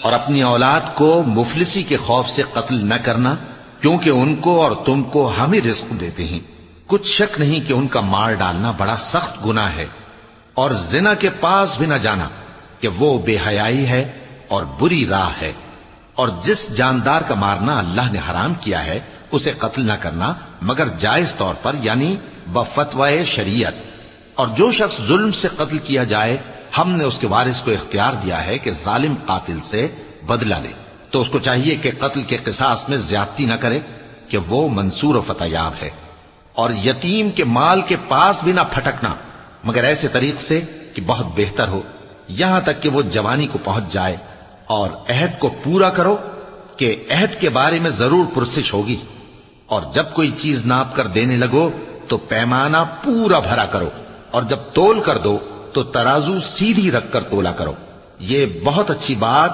اور اپنی اولاد کو مفلسی کے خوف سے قتل نہ کرنا، کیونکہ ان کو اور تم کو ہم ہی رزق دیتے ہیں۔ کچھ شک نہیں کہ ان کا مار ڈالنا بڑا سخت گناہ ہے، اور زنا کے پاس بھی نہ جانا کہ وہ بے حیائی ہے اور بری راہ ہے۔ اور جس جاندار کا مارنا اللہ نے حرام کیا ہے اسے قتل نہ کرنا مگر جائز طور پر، یعنی بفتوائے شریعت۔ اور جو شخص ظلم سے قتل کیا جائے، ہم نے اس کے وارث کو اختیار دیا ہے کہ ظالم قاتل سے بدلہ لے، تو اس کو چاہیے کہ قتل کے قصاص میں زیادتی نہ کرے کہ وہ منصور و فتح یاب ہے۔ اور یتیم کے مال کے پاس بھی نہ پھٹکنا مگر ایسے طریق سے کہ بہت بہتر ہو، یہاں تک کہ وہ جوانی کو پہنچ جائے۔ اور عہد کو پورا کرو کہ عہد کے بارے میں ضرور پرسش ہوگی۔ اور جب کوئی چیز ناپ کر دینے لگو تو پیمانہ پورا بھرا کرو، اور جب تول کر دو تو ترازو سیدھی رکھ کر تولا کرو۔ یہ بہت اچھی بات